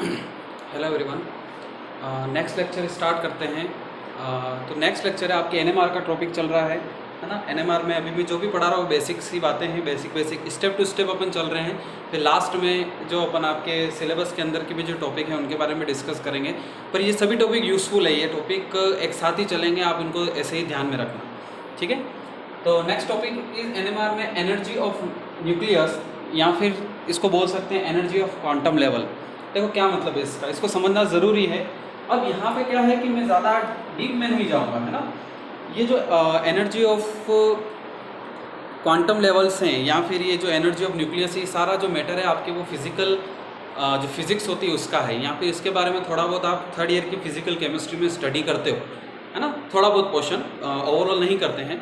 Hello everyone. Next lecture start करते हैं। तो नेक्स्ट लेक्चर है आपके एनएमआर का टॉपिक चल रहा है ना। एनएमआर में अभी भी जो भी पढ़ा रहा हूँ बेसिक सी बातें हैं, बेसिक स्टेप टू स्टेप अपन चल रहे हैं। फिर लास्ट में जो अपन आपके सिलेबस के अंदर के भी जो टॉपिक हैं उनके बारे में डिस्कस करेंगे। पर ये सभी टॉपिक यूज़फुल है, ये टॉपिक एक साथ ही चलेंगे, आप इनको ऐसे ही ध्यान में रखना, ठीक है। तो नेक्स्ट टॉपिक इज एनएमआर में एनर्जी ऑफ न्यूक्लियस, या फिर इसको बोल सकते हैं एनर्जी ऑफ क्वांटम लेवल। देखो क्या मतलब है इसका, इसको समझना ज़रूरी है। अब यहाँ पे क्या है कि मैं ज़्यादा डीप में नहीं जाऊँगा, है ना। ये जो एनर्जी ऑफ क्वांटम लेवल्स हैं या फिर ये जो एनर्जी ऑफ न्यूक्लियस, ये सारा जो मैटर है आपके वो फिज़िकल जो फिज़िक्स होती है उसका है। यहाँ पे इसके बारे में थोड़ा बहुत आप थर्ड ईयर की फिज़िकल केमिस्ट्री में स्टडी करते हो, है ना, थोड़ा बहुत पोर्शन, ओवरऑल नहीं करते हैं।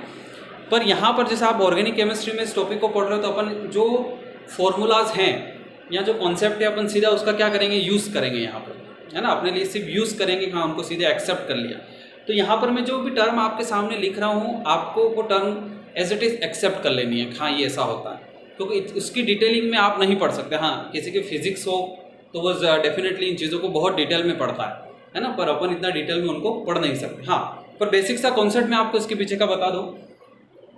पर यहाँ पर जैसे आप ऑर्गेनिक केमिस्ट्री में इस टॉपिक को पढ़ रहे हो तो अपन जो फॉर्मूलाज हैं या जो कॉन्सेप्ट है अपन सीधा उसका क्या करेंगे, यूज़ करेंगे यहाँ पर, है ना। अपने लिए सिर्फ यूज़ करेंगे, हाँ उनको सीधे एक्सेप्ट कर लिया। तो यहाँ पर मैं जो भी टर्म आपके सामने लिख रहा हूँ आपको वो term as it is accept कर लेनी है, हाँ ये ऐसा होता है। क्योंकि उसकी डिटेलिंग में आप नहीं पढ़ सकते। हाँ किसी के फिजिक्स हो तो वो डेफिनेटली इन चीज़ों को बहुत डिटेल में पढ़ता है ना, पर अपन इतना डिटेल में उनको पढ़ नहीं सकते। हाँ पर बेसिक सा कॉन्सेप्ट मैं आपको इसके पीछे का बता दूँ।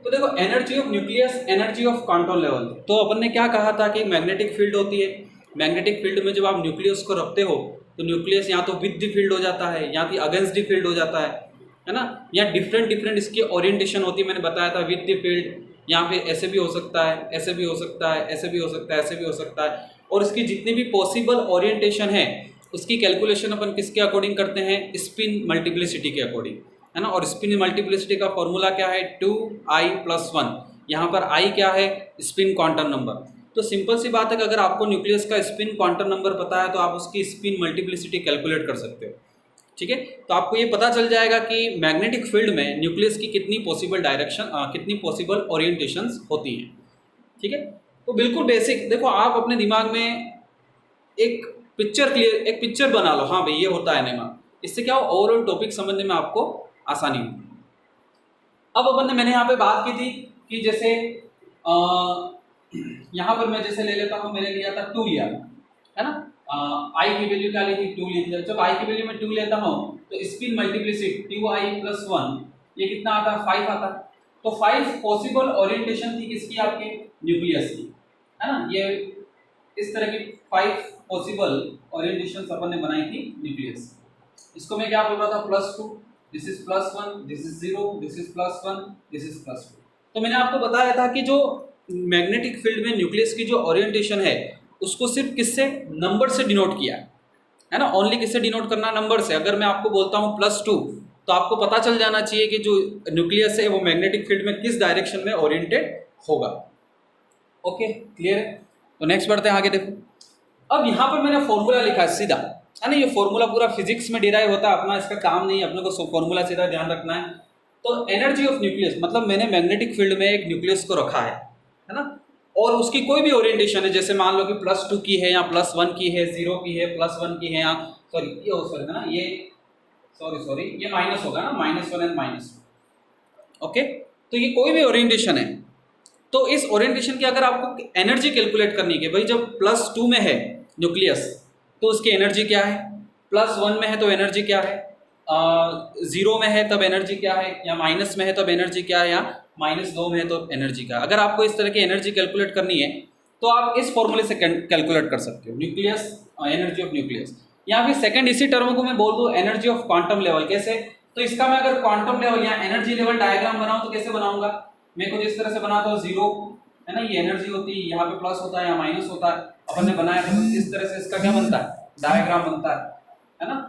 तो देखो energy of nucleus, energy of quantum level. तो अपन ने क्या कहा था कि मैग्नेटिक फील्ड होती है। मैग्नेटिक फील्ड में जब आप न्यूक्लियस को रखते हो तो न्यूक्लियस या तो विद द फील्ड हो जाता है या फिर अगेंस्ट द फील्ड हो जाता है ना। या डिफरेंट इसकी ओरिएंटेशन होती है, मैंने बताया था, विद द फील्ड, या फिर ऐसे भी हो सकता है, ऐसे भी हो सकता है, ऐसे भी हो सकता है, ऐसे भी हो सकता है। और इसकी जितनी भी पॉसिबल ओरिएंटेशन है उसकी कैलकुलेशन अपन किसके अकॉर्डिंग करते हैं, स्पिन मल्टीप्लिसिटी के अकॉर्डिंग, है ना। और स्पिन मल्टीप्लिसिटी का फॉर्मूला क्या है, 2i+1। यहाँ पर i क्या है, स्पिन क्वांटम नंबर। तो सिंपल सी बात है कि अगर आपको न्यूक्लियस का स्पिन क्वांटम नंबर पता है तो आप उसकी स्पिन मल्टीप्लिसिटी कैलकुलेट कर सकते हो, ठीक है। तो आपको ये पता चल जाएगा कि मैग्नेटिक फील्ड में न्यूक्लियस की कितनी पॉसिबल डायरेक्शन, कितनी पॉसिबल ओरिएंटेशंस होती हैं, ठीक है। तो बिल्कुल बेसिक देखो, आप अपने दिमाग में एक एक पिक्चर बना लो, हाँ भाई ये होता है एनएमआर। इससे क्या हो, ओवरऑल टॉपिक समझने में आपको आसानी होगी। अब अपन ने, मैंने यहाँ पे बात की थी कि जैसे यहाँ पर मैं जैसे ले लेता हूँ, मैंने लिया था 2 लिया, है ना। आई की वैल्यू क्या ली थी, 2 ली थी। जब आई की वैल्यू मैं 2 लेता हूँ तो स्पिन मल्टीप्लिसिटी 2i+1 ये कितना आता है, 5 आता है। तो 5 पॉसिबल ओरिएंटेशन थी किसकी, आपके न्यूक्लियस की, है ना। ये इस तरह की 5 पॉसिबल ओरिएंटेशन अपन ने बनाई थी न्यूक्लियस। इसको मैं क्या बोल रहा था, +2, this is +1, this is 0, this is +1, this is +2। तो मैंने आपको बताया था कि जो मैग्नेटिक फील्ड में न्यूक्लियस की जो ओरिएंटेशन है उसको सिर्फ किससे, नंबर से डिनोट किया है ना। ओनली किससे डिनोट करना, नंबर से। अगर मैं आपको बोलता हूँ +2 तो आपको पता चल जाना चाहिए कि जो न्यूक्लियस है वो मैग्नेटिक फील्ड में किस डायरेक्शन में ओरिएंटेड होगा। ओके क्लियर है। तो नेक्स्ट बढ़ते हैं आगे। देखो अब यहाँ पर मैंने फॉर्मूला लिखा है सीधा, है ना। ये फॉर्मूला पूरा फिजिक्स में डिराइव होता है, अपना इसका काम नहीं है, अपने को फॉर्मूला सीधा ध्यान रखना है। तो एनर्जी ऑफ न्यूक्लियस मतलब मैंने मैग्नेटिक फील्ड में एक न्यूक्लियस को रखा है ना। और उसकी कोई भी ओरिएंटेशन है, जैसे मान लो कि +2 की है या +1 की है, 0 की है, +1 की है, या सॉरी ये ना ये सॉरी ये माइनस होगा ना, -1 एंड -2। ओके तो ये कोई भी ओरिएंटेशन है। तो इस ओरिएंटेशन की अगर आपको एनर्जी कैलकुलेट करनी है, भाई जब +2 में है न्यूक्लियस तो उसकी एनर्जी क्या है, +1 में है तो एनर्जी क्या है, 0 में है तब एनर्जी क्या है, या माइनस में है तब एनर्जी क्या है, या -2 में है तो एनर्जी क्या है। अगर आपको इस तरह की एनर्जी कैलकुलेट करनी है तो आप इस फॉर्मूले से कैलकुलेट कर सकते हो, न्यूक्लियस एनर्जी ऑफ न्यूक्लियस। या फिर सेकंड इसी टर्म को मैं बोल दूँ एनर्जी ऑफ क्वांटम लेवल। कैसे, तो इसका मैं अगर क्वांटम लेवल या एनर्जी लेवल डायग्राम बनाऊँ तो कैसे बनाऊंगा, मैं कुछ इस तरह से बनाता हूँ, 0 है ना, ये एनर्जी होती है, यहाँ पे प्लस होता है या माइनस होता है, अपन ने बनाया था। इस तरह से इसका क्या बनता है, डायग्राम बनता है ना।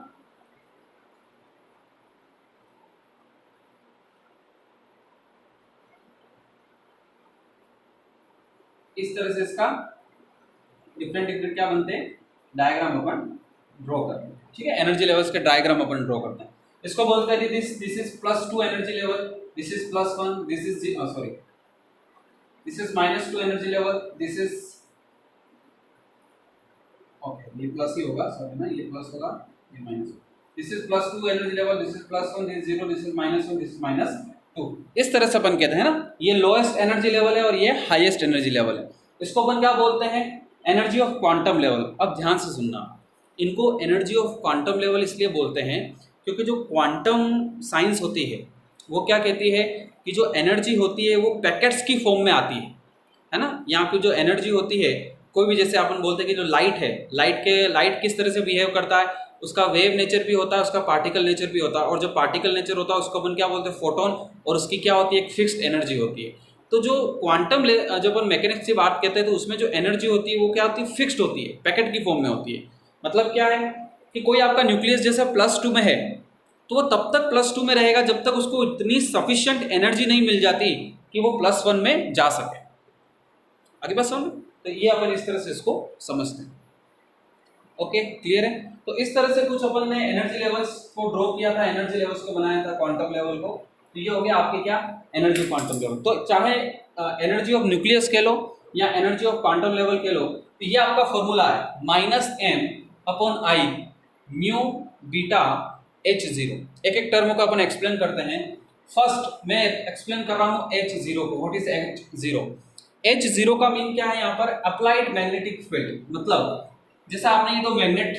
इस तरह से इसका डिफरेंट क्या बनते हैं, डायग्राम अपन ड्रॉ करते हैं, ठीक है। एनर्जी लेवल्स के डायग्राम अपन ड्रॉ करते हैं। इसको बोलते हैं this is +2 energy level, this is +1, this is sorry this is -2 energy level, this is okay ये प्लस ही होगा, सॉरी ना, ये प्लस होगा ये minus. This is +2 energy level, this is +1, this is 0, this is -1, this is -2। इस तरह से अपन कहते हैं ना, ये लोएस्ट एनर्जी लेवल है और ये हाईएस्ट एनर्जी लेवल है। इसको अपन क्या बोलते हैं, एनर्जी ऑफ क्वांटम लेवल। अब ध्यान से सुनना, इनको एनर्जी ऑफ क्वांटम लेवल इसलिए बोलते हैं क्योंकि जो क्वांटम साइंस होती है वो क्या कहती है कि जो एनर्जी होती है वो पैकेट्स की फॉर्म में आती है ना। यहाँ पे जो एनर्जी होती है कोई भी, जैसे अपन बोलते हैं कि जो लाइट है, लाइट किस तरह से बिहेव करता है, उसका वेव नेचर भी होता है, उसका पार्टिकल नेचर भी होता है, और जो पार्टिकल नेचर होता है उसको अपन क्या बोलते हैं, फोटोन, और उसकी क्या होती है, एक फिक्स्ड एनर्जी होती है। तो जो क्वांटम जब अपन मैकेनिक्स की बात कहते हैं तो उसमें जो एनर्जी होती है वो क्या होती है, फिक्स्ड होती है, पैकेट की फॉर्म में होती है। मतलब क्या है कि कोई आपका न्यूक्लियस जैसा +2 में है तो वो तब तक +2 में रहेगा जब तक उसको इतनी सफिशिएंट एनर्जी नहीं मिल जाती कि वो +1 में जा सके। आगे बात समझ। तो ये अपन इस तरह से इसको समझते हैं। ओके, क्लियर है। तो इस तरह से कुछ अपन ने एनर्जी लेवल्स को ड्रॉ किया था, एनर्जी लेवल्स को बनाया था, क्वांटम लेवल को। तो ये हो गया आपके क्या, एनर्जी क्वांटम लेवल। तो चाहे एनर्जी ऑफ न्यूक्लियस कह लो या एनर्जी ऑफ क्वांटम लेवल कह लो, तो ये आपका फॉर्मूला है -m/I म्यू बीटा h0। एक एक टर्म को अपन एक्सप्लेन करते हैं। फर्स्ट मैं एक्सप्लेन कर रहा हूँ h0 को। What is h0? h0 का मीन क्या है यहाँ पर, अप्लाइड मैग्नेटिक फील्ड। मतलब जैसे आपने ये तो मैग्नेट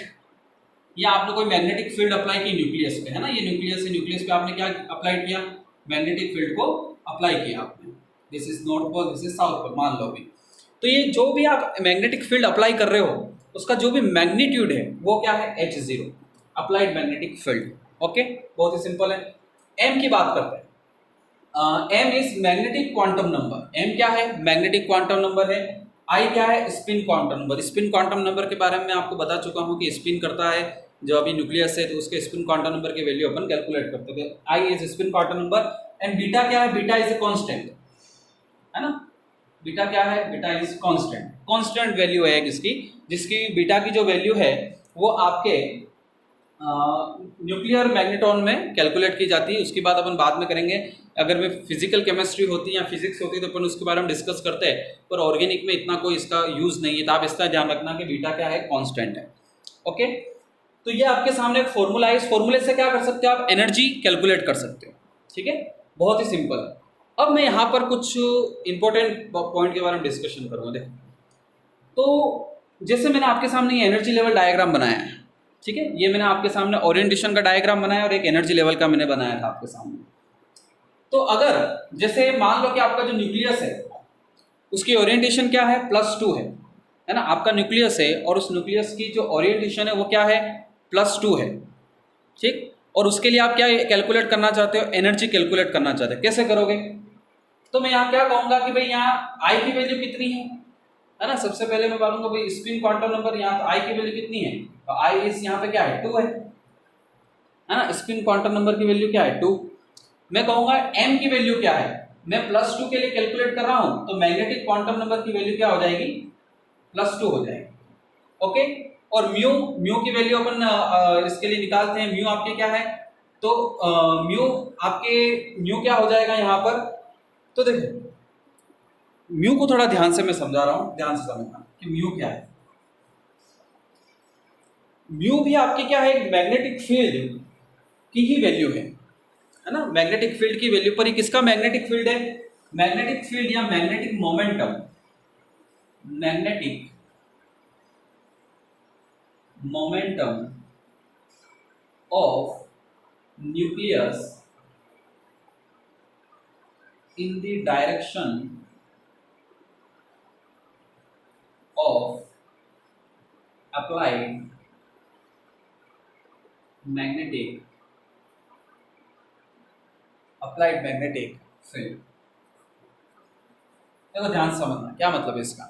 या आपने कोई मैग्नेटिक फील्ड अप्लाई की न्यूक्लियस पे, है ना, ये न्यूक्लियस है, न्यूक्लियस पे आपने क्या अप्लाई किया, मैग्नेटिक फील्ड को अप्लाई किया आपने। This is North Pole, this is South Pole, मान लो अभी। तो ये जो भी आप मैग्नेटिक फील्ड अप्लाई कर रहे हो उसका जो भी मैग्नीट्यूड है वो क्या है, h0, applied magnetic field. Okay, बहुत ही सिंपल है। m की बात करते हैं। m is magnetic quantum number. m क्या है, मैग्नेटिक क्वांटम नंबर है। I क्या है, spin quantum number. Spin quantum number के बारे में मैं आपको बता चुका हूँ कि स्पिन करता है जो अभी न्यूक्लियस है, तो उसके स्पिन क्वांटम नंबर की वैल्यू अपन कैलकुलेट करते थे। I is spin quantum number and beta क्या है, बीटा इज ए कांस्टेंट, है ना। बीटा क्या है, beta is constant, constant value है जिसकी बीटा की जो वैल्यू है वो आपके न्यूक्लियर मैग्नेटॉन में कैलकुलेट की जाती है। उसकी बात अपन बाद में करेंगे। अगर वे फिजिकल केमिस्ट्री होती या फिजिक्स होती तो अपन उसके बारे में डिस्कस करते हैं, पर ऑर्गेनिक में इतना कोई इसका यूज़ नहीं है। तो आप इसका ध्यान रखना कि बीटा क्या है, कांस्टेंट है। ओके, तो ये आपके सामने एक फॉर्मूला है। इस फॉर्मूले से क्या कर सकते हो आप, एनर्जी कैलकुलेट कर सकते हो। ठीक है, बहुत ही सिंपल है। अब मैं यहाँ पर कुछ इंपॉर्टेंट पॉइंट के बारे में डिस्कशन करूँगा। देखो, तो जैसे मैंने आपके सामने ये एनर्जी लेवल डायग्राम बनाया है, ठीक है, ये मैंने आपके सामने ओरिएंटेशन का डायग्राम बनाया और एक एनर्जी लेवल का मैंने बनाया था आपके सामने। तो अगर जैसे मान लो कि आपका जो न्यूक्लियस है उसकी ओरिएंटेशन क्या है, +2 है ना। आपका न्यूक्लियस है और उस न्यूक्लियस की जो ओरिएंटेशन है वो क्या है, +2 है। ठीक, और उसके लिए आप क्या कैलकुलेट करना चाहते हो, एनर्जी कैलकुलेट करना चाहते हो। कैसे करोगे, तो मैं यहाँ क्या कहूँगा कि भाई यहाँ I की वैल्यू कितनी है ना। सबसे पहले मैं बोलूँगा भाई स्पिन क्वांटम नंबर, यहाँ तो I की वैल्यू कितनी है, तो I इस यहाँ पे क्या है, 2 है ना। स्पिन क्वांटम नंबर की वैल्यू क्या है, 2। मैं कहूँगा m की वैल्यू क्या है, मैं +2 के लिए कैलकुलेट कर रहा हूँ, तो मैग्नेटिक क्वांटम नंबर की वैल्यू क्या हो जाएगी, +2 हो जाएगी। ओके, और म्यू की वैल्यू अपन इसके लिए निकालते हैं। म्यू आपके क्या है, तो म्यू क्या हो जाएगा यहाँ पर। तो देखो, म्यू को थोड़ा ध्यान से मैं समझा रहा हूँ, ध्यान से समझना कि म्यू क्या है। म्यू भी आपकी क्या है, मैग्नेटिक फील्ड की ही वैल्यू है ना। मैग्नेटिक फील्ड की वैल्यू पर ही किसका मैग्नेटिक फील्ड है, मैग्नेटिक फील्ड या magnetic momentum, magnetic momentum of nucleus in the direction of applied magnetic field। देखो ध्यान से समझना क्या मतलब है इसका।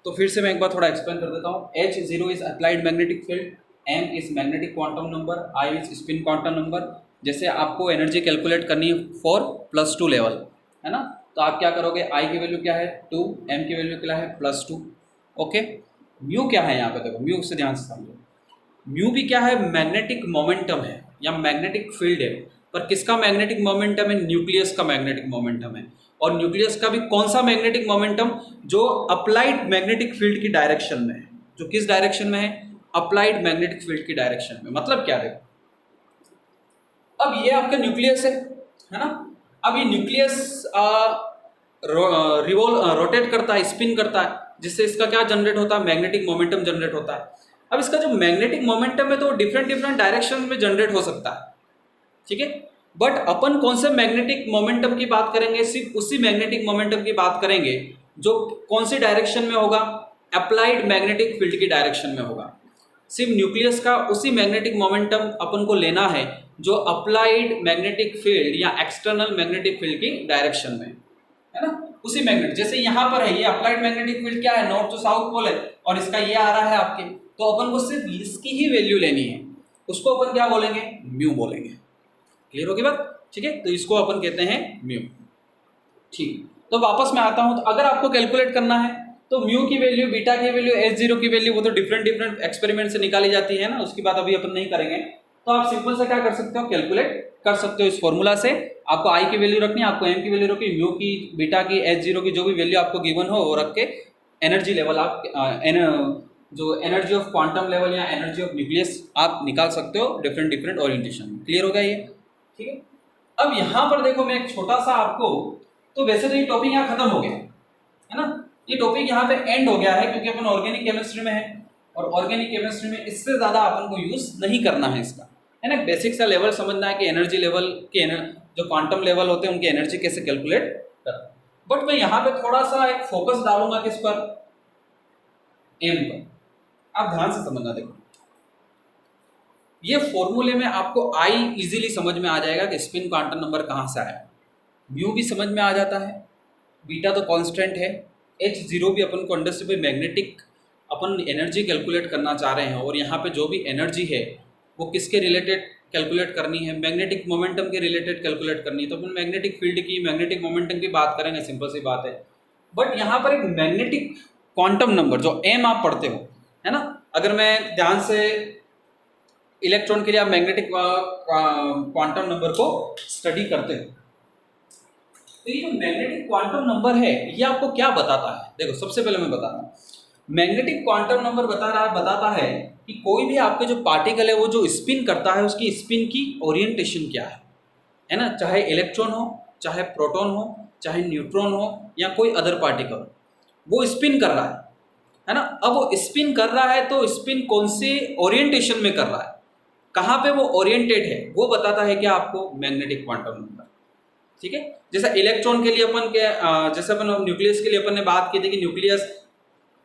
तो फिर से मैं एक बार थोड़ा एक्सप्लेन कर देता हूँ। H0 is applied magnetic field, M is magnetic quantum number, I is spin quantum number. जैसे आपको एनर्जी कैलकुलेट करनी है फॉर +2 लेवल, है ना, तो आप क्या करोगे, I की वैल्यू क्या है 2, M की वैल्यू क्या है +2। ओके, म्यू क्या है यहाँ पे, देखो म्यू से ध्यान से समझो। म्यू भी क्या है, मैग्नेटिक मोमेंटम है या मैग्नेटिक फील्ड है, पर किसका मैग्नेटिक मोमेंटम है, न्यूक्लियस का मैग्नेटिक मोमेंटम है। और न्यूक्लियस का भी कौन सा मैग्नेटिक मोमेंटम, जो अप्लाइड मैग्नेटिक फील्ड की डायरेक्शन में है। जो किस डायरेक्शन में है, अप्लाइड मैग्नेटिक फील्ड की डायरेक्शन में। मतलब क्या देखो, अब ये आपका न्यूक्लियस है ना। अब ये न्यूक्लियस रोटेट करता है, स्पिन करता है, जिससे इसका क्या जनरेट होता है, मैग्नेटिक मोमेंटम जनरेट होता है। अब इसका जो मैग्नेटिक मोमेंटम है तो डिफरेंट डिफरेंट डायरेक्शन में जनरेट हो सकता है, ठीक है। बट अपन कौन से मैग्नेटिक मोमेंटम की बात करेंगे, सिर्फ उसी मैग्नेटिक मोमेंटम की बात करेंगे जो कौन सी डायरेक्शन में होगा, अप्लाइड मैग्नेटिक फील्ड की डायरेक्शन में होगा। सिर्फ न्यूक्लियस का उसी मैग्नेटिक मोमेंटम अपन को लेना है जो अप्लाइड मैग्नेटिक फील्ड या एक्सटर्नल मैग्नेटिक फील्ड की डायरेक्शन में है ना, उसी मैग्नेट। जैसे यहाँ पर है ये अप्लाइड मैग्नेटिक फील्ड क्या है, नॉर्थ टू साउथ पोल है, और इसका ये आ रहा है आपके, तो अपन को सिर्फ इसकी ही वैल्यू लेनी है, उसको अपन क्या बोलेंगे, म्यू बोलेंगे। क्लियर होगी बात, ठीक है। तो इसको अपन कहते हैं म्यू, ठीक। तो वापस मैं आता हूं, तो अगर आपको कैलकुलेट करना है तो म्यू की वैल्यू, बीटा की वैल्यू, H0 की वैल्यू वो तो डिफरेंट डिफरेंट एक्सपेरिमेंट से निकाली जाती है ना, उसकी बात अभी अपन नहीं करेंगे। तो आप सिंपल से क्या कर सकते हो, कैलकुलेट कर सकते हो इस फॉर्मूला से। आपको आई की वैल्यू रखनी है, आपको एम की वैल्यू रखनी है, म्यू की, बीटा की, H0 की, जो भी वैल्यू आपको गिवन हो वो रख के एनर्जी लेवल आप जो एनर्जी ऑफ क्वांटम लेवल या एनर्जी ऑफ न्यूक्लियस आप निकाल सकते हो डिफरेंट डिफरेंट ओरिएंटेशन में। क्लियर हो गया ये, ठीक है। अब यहाँ पर देखो मैं एक छोटा सा आपको, तो वैसे तो ये टॉपिक यहाँ खत्म हो गया है ना, ये टॉपिक यहाँ पे एंड हो गया है क्योंकि अपन ऑर्गेनिक केमिस्ट्री में है, और ऑर्गेनिक केमिस्ट्री में इससे ज़्यादा अपन को यूज़ नहीं करना है इसका, है ना। बेसिक सा लेवल समझना है कि एनर्जी लेवल के जो क्वांटम लेवल होते हैं उनकी एनर्जी कैसे कैलकुलेट करना। बट मैं यहाँ पे थोड़ा सा एक फोकस डालूंगा किस पर, एम पर। आप ध्यान से समझना, देखो ये फॉर्मूले में आपको आई इजीली समझ में आ जाएगा कि स्पिन क्वांटम नंबर कहाँ से आया, म्यू भी समझ में आ जाता है, बीटा तो कांस्टेंट है, H0 भी अपन को अंडरस्टैंड मैग्नेटिक अपन एनर्जी कैलकुलेट करना चाह रहे हैं, और यहाँ पे जो भी एनर्जी है वो किसके रिलेटेड कैलकुलेट करनी है, मैग्नेटिक मोमेंटम के रिलेटेड कैलकुलेट करनी है। तो अपन मैग्नेटिक फील्ड की, मैग्नेटिक मोमेंटम की बात करेंगे, सिंपल सी बात है। बट यहाँ पर एक मैग्नेटिक क्वांटम नंबर जो एम आप पढ़ते हो, है ना, अगर मैं ध्यान से इलेक्ट्रॉन के लिए आप मैग्नेटिक क्वांटम नंबर को स्टडी करते हो, तो ये जो मैग्नेटिक क्वांटम नंबर है ये आपको क्या बताता है। देखो सबसे पहले मैं बताता हूँ, मैग्नेटिक क्वांटम नंबर बताता है कि कोई भी आपके जो पार्टिकल है वो जो स्पिन करता है उसकी स्पिन की ओरिएंटेशन क्या है ना, चाहे इलेक्ट्रॉन हो, चाहे प्रोटॉन हो, चाहे न्यूट्रॉन हो, या कोई अदर पार्टिकल, वो स्पिन कर रहा है ना। अब वो स्पिन कर रहा है तो स्पिन कौन से ओरिएंटेशन में कर रहा है, कहाँ पे वो ओरिएंटेड है, वो बताता है क्या आपको, मैग्नेटिक क्वांटम नंबर, ठीक है। जैसा इलेक्ट्रॉन के लिए अपन के जैसे अपन न्यूक्लियस के लिए अपन ने बात की थी कि न्यूक्लियस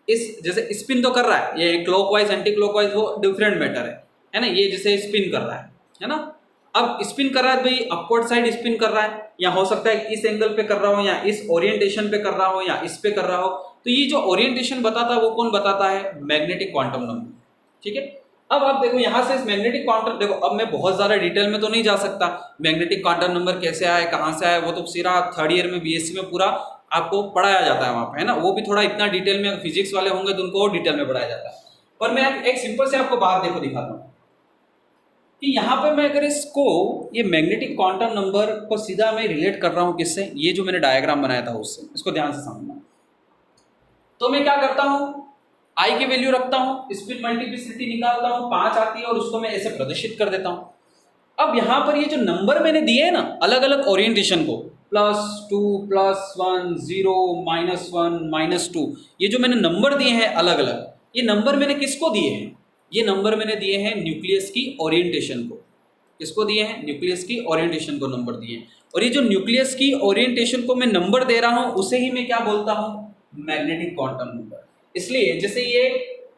इस जैसे स्पिन तो कर रहा है, ये क्लॉकवाइज एंटी क्लॉकवाइज वो डिफरेंट मैटर है ना, ये जैसे स्पिन कर रहा है ना। अब स्पिन कर रहा है भाई, अपवर्ड साइड स्पिन कर रहा है, या हो सकता है इस एंगल पे कर रहा हो, या इस ओरिएंटेशन पे कर रहा हो, या इस पे कर रहा हो। तो ये जो ओरिएंटेशन बताता है वो कौन बताता है, मैग्नेटिक क्वांटम नंबर, ठीक है। अब आप देखो यहाँ से इस मैग्नेटिक क्वांटम, देखो अब मैं बहुत ज़्यादा डिटेल में तो नहीं जा सकता, मैग्नेटिक क्वांटम नंबर कैसे आया, कहाँ से आया, वो तो सीधा थर्ड ईयर में बीएससी में पूरा आपको पढ़ाया जाता है वहाँ पे, है ना। वो भी थोड़ा इतना डिटेल में, फिजिक्स वाले होंगे तो उनको और डिटेल में पढ़ाया जाता है। पर मैं एक सिंपल से आपको बात देखो दिखाता हूँ कि यहाँ पे मैं अगर इसको, ये मैग्नेटिक क्वांटम नंबर को सीधा मैं रिलेट कर रहा हूँ किससे, ये जो मैंने डायग्राम बनाया था उससे, इसको ध्यान से समझना। तो मैं क्या करता हूँ, आई की वैल्यू रखता हूँ, स्पिन मल्टीप्लिसिटी निकालता हूँ, 5 आती है, और उसको मैं ऐसे प्रदर्शित कर देता हूँ। अब यहाँ पर ये जो नंबर मैंने दिए है ना अलग अलग ओरिएंटेशन को, +2, +1, 0, -1, -2, ये जो मैंने नंबर दिए हैं अलग अलग, ये नंबर मैंने किसको दिए हैं, ये नंबर मैंने दिए हैं न्यूक्लियस की ओरिएंटेशन को। किसको दिए हैं, न्यूक्लियस की ओरिएंटेशन को नंबर दिए हैं। और ये जो न्यूक्लियस की ओरिएंटेशन को मैं नंबर दे रहा हूँ उसे ही मैं क्या बोलता हूँ, मैग्नेटिक क्वांटम नंबर। इसलिए जैसे ये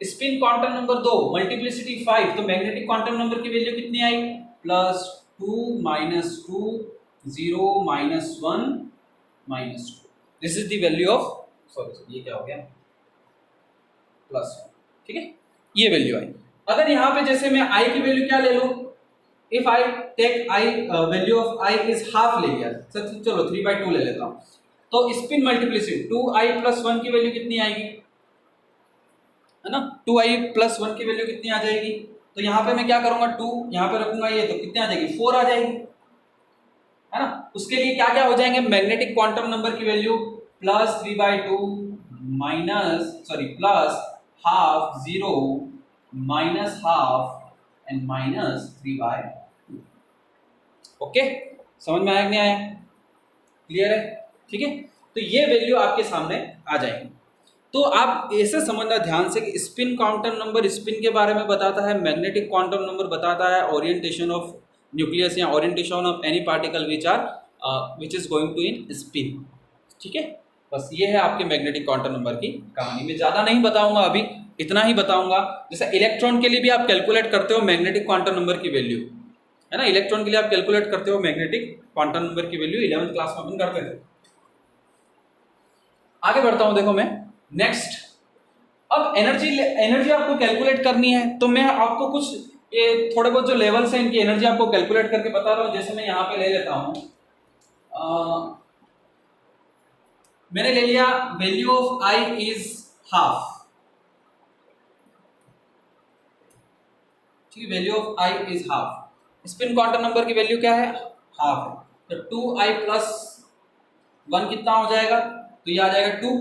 स्पिन क्वांटम नंबर 2, मल्टीप्लिसिटी 5, तो मैग्नेटिक क्वांटम नंबर की वैल्यू कितनी आई, +2, -2, 0, -1, -2। This is the value of, sorry ये क्या हो गया, +1, ठीक है, ये वैल्यू आई। अगर यहाँ पे जैसे मैं आई की वैल्यू क्या ले लूँ, if I take I, value of I is half ले लिया, चलो 3/2 ले लेता हूँ, तो स्पिन मल्टीप्लिसिटी 2i + 1 की वैल्यू कितनी आएगी, है ना, 2i + 1 की वैल्यू कितनी आ जाएगी। तो यहाँ पे मैं क्या करूंगा, 2 यहाँ पे रखूंगा, ये तो कितने आ जाएगी, 4 आ जाएगी, है ना। उसके लिए क्या क्या हो जाएंगे, मैग्नेटिक क्वांटम नंबर की वैल्यू +3/2 +½ 0 -½ एंड -3/2। ओके, समझ में आया कि नहीं आया, क्लियर है, ठीक है। तो ये वैल्यू आपके सामने आ जाएगी। तो आप ऐसे समझना ध्यान से कि स्पिन क्वांटम नंबर स्पिन के बारे में बताता है, मैग्नेटिक क्वांटम नंबर बताता है ओरिएंटेशन ऑफ न्यूक्लियस या orientation of any particle which is going to in spin. ठीक है, बस ये है आपके मैग्नेटिक क्वांटम नंबर की कहानी। में ज़्यादा नहीं बताऊंगा, अभी इतना ही बताऊंगा। जैसे इलेक्ट्रॉन के लिए भी आप कैलकुलेट करते हो मैग्नेटिक क्वांटम नंबर की वैल्यू, है ना, इलेक्ट्रॉन के लिए आप कैलकुलेट करते हो मैग्नेटिक क्वांटम नंबर की वैल्यू, 11th क्लास में अपन करते थे। आगे बढ़ता हूं, देखो मैं नेक्स्ट, अब एनर्जी आपको कैलकुलेट करनी है, तो मैं आपको कुछ ये थोड़े बहुत जो लेवल्स हैं इनकी एनर्जी आपको कैलकुलेट करके बता रहा हूं। जैसे मैं यहाँ पे ले लेता हूं, मैंने ले लिया value of I is half, ठीक है, value of I is half. Spin quantum number की वैल्यू क्या है, हाफ है, तो 2i प्लस 1 कितना हो जाएगा, तो ये आ जाएगा 2,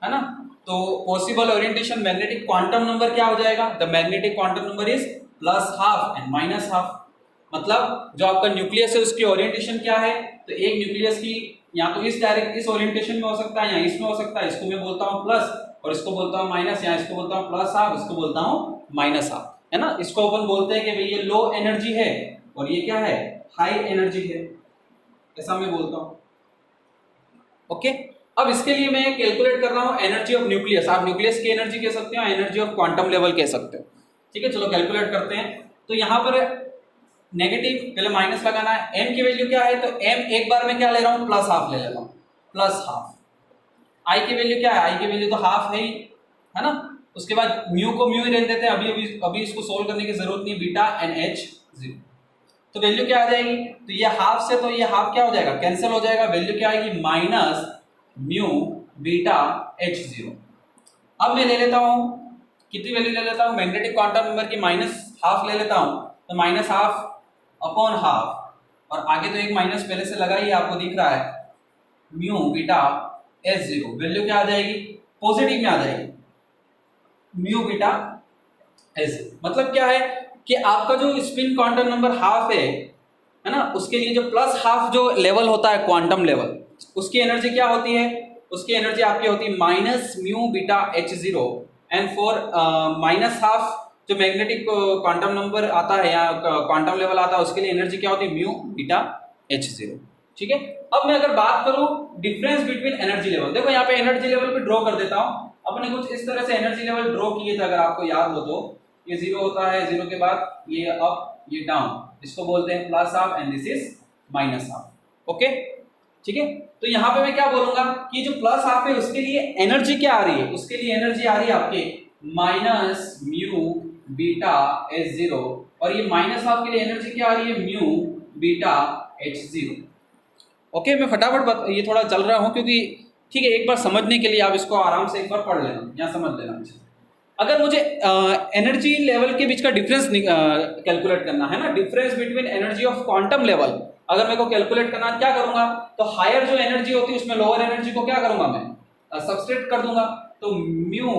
है ना। तो possible orientation magnetic quantum number क्या हो जाएगा, the magnetic quantum number is plus half and minus half. मतलब जो आपका न्यूक्लियस है उसकी ओरिएंटेशन क्या है, तो एक न्यूक्लियस की या तो इस ओरिएंटेशन में हो सकता है या इसमें हो सकता है, इसको मैं बोलता हूँ प्लस और इसको बोलता हूँ माइनस, या इसको बोलता हूँ प्लस हाफ, इसको बोलता हूँ माइनस हाफ, है ना। इसको अपन बोलते हैं कि भाई ये लो एनर्जी है और ये क्या है, हाई एनर्जी है, ऐसा मैं बोलता हूँ। ओके, अब इसके लिए मैं कैलकुलेट कर रहा हूँ एनर्जी ऑफ न्यूक्लियस। आप न्यूक्लियस की एनर्जी कह सकते हो, एनर्जी ऑफ क्वांटम लेवल कह सकते हो। ठीक है, चलो कैलकुलेट करते हैं। तो यहाँ पर नेगेटिव पहले माइनस लगाना है, m की वैल्यू क्या है, तो m एक बार में क्या ले रहा हूँ, प्लस हाफ ले लेता हूँ, प्लस हाफ। i की वैल्यू क्या है, i की वैल्यू तो हाफ है ही, है ना। उसके बाद म्यू को म्यू ही रहने देते हैं, अभी इसको सोल्व करने की जरूरत नहीं, बीटा एंड h 0। तो वैल्यू क्या आ जाएगी, तो ये हाफ से तो ये हाफ क्या हो जाएगा, कैंसिल हो जाएगा, वैल्यू क्या आएगी, माइनस म्यू बीटा h 0। अब मैं ले लेता हूँ कितनी वैल्यू ले लेता हूँ, मैग्नेटिक क्वांटम नंबर की माइनस हाफ ले लेता हूँ, तो माइनस हाफ अपॉन हाफ, और आगे तो एक माइनस पहले से लगा ही आपको दिख रहा है, म्यू बीटा एच 0, वैल्यू क्या आ जाएगी, पॉजिटिव में आ जाएगी, म्यू बीटा एच 0। मतलब क्या है कि आपका जो स्पिन क्वांटम नंबर हाफ है ना, उसके लिए जो प्लस हाफ जो लेवल होता है क्वांटम लेवल, उसकी एनर्जी क्या होती है, उसकी एनर्जी आपकी होती है minus mu beta H 0, and for minus half जो मैग्नेटिक क्वांटम नंबर आता है या क्वांटम लेवल आता है, उसके लिए एनर्जी क्या होती है, म्यू बीटा एच 0। ठीक है, अब मैं अगर बात करूं डिफरेंस बिटवीन एनर्जी लेवल, देखो यहाँ पे एनर्जी लेवल पे ड्रॉ कर देता हूं। अपने कुछ इस तरह से एनर्जी लेवल ड्रॉ किए थे, अगर आपको याद हो तो। ये 0 होता है, 0 के बाद ये अप ये डाउन, इसको बोलते हैं plus half and this is minus half. Okay, ठीक है। तो यहाँ पे मैं क्या बोलूंगा कि जो प्लस हाफ है उसके लिए एनर्जी क्या आ रही है, उसके लिए एनर्जी आ रही है आपके माइनस म्यू बीटा एच 0, और ये माइनस हाफ के लिए एनर्जी क्या आ रही है, म्यू बीटा एच 0। ओके, मैं फटाफट ये थोड़ा चल रहा हूं क्योंकि ठीक है, एक बार समझने के लिए आप इसको आराम से एक बार पढ़ लेना या समझ लेना। अगर मुझे एनर्जी लेवल के बीच का डिफरेंस कैलकुलेट करना है ना, difference between energy of quantum level, अगर मेरे को कैलकुलेट करना, क्या करूंगा, तो हायर जो एनर्जी होती है उसमें लोअर एनर्जी को क्या करूंगा, मैं सब्सट्रैक्ट कर दूंगा। तो म्यू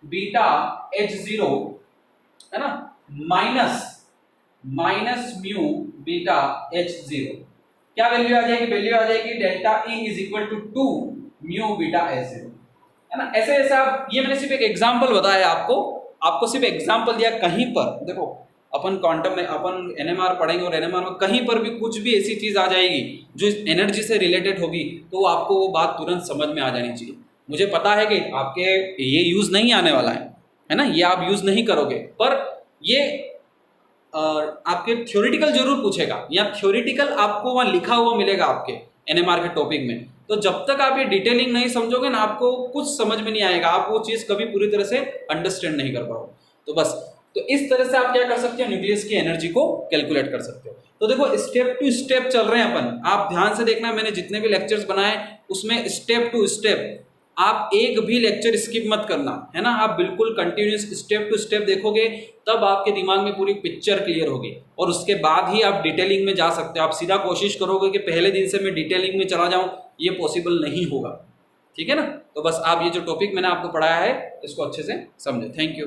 बीटा एच 0, है ना, माइनस म्यू बीटा एच 0, क्या वैल्यू आ जाएगी, वैल्यू आ जाएगी delta E is equal to 2 mu beta H 0, है ना। ऐसे ऐसे आप, ये मैंने सिर्फ एक एग्जांपल बताया आपको सिर्फ एग्जांपल दिया। कहीं पर देखो अपन क्वांटम में अपन एनएमआर पढ़ेंगे और एनएमआर में कहीं पर भी कुछ भी ऐसी चीज आ जाएगी जो इस एनर्जी से रिलेटेड होगी, तो आपको वो बात तुरंत समझ में आ जानी चाहिए। मुझे पता है कि आपके ये यूज नहीं आने वाला है ना, ये आप यूज नहीं करोगे, पर ये आपके थ्योरेटिकल जरूर पूछेगा, या थ्योरेटिकल आपको वहाँ लिखा हुआ मिलेगा आपके एनएमआर के टॉपिक में। तो जब तक आप ये डिटेलिंग नहीं समझोगे ना, आपको कुछ समझ में नहीं आएगा, आप वो चीज़ कभी पूरी तरह से अंडरस्टैंड नहीं कर पाओगे। तो बस, तो इस तरह से आप क्या कर सकते हो, न्यूक्लियस की एनर्जी को कैलकुलेट कर सकते हो। तो देखो स्टेप टू स्टेप चल रहे हैं अपन, आप ध्यान से देखना, मैंने जितने भी लेक्चर्स बनाए उसमें स्टेप टू स्टेप, आप एक भी लेक्चर स्किप मत करना, है ना। आप बिल्कुल कंटिन्यूस स्टेप टू स्टेप देखोगे, तब आपके दिमाग में पूरी पिक्चर क्लियर होगी, और उसके बाद ही आप डिटेलिंग में जा सकते हो। आप सीधा कोशिश करोगे कि पहले दिन से मैं डिटेलिंग में चला जाऊं, ये पॉसिबल नहीं होगा, ठीक है ना। तो बस आप ये जो टॉपिक मैंने आपको पढ़ाया है इसको अच्छे से समझे। Thank you.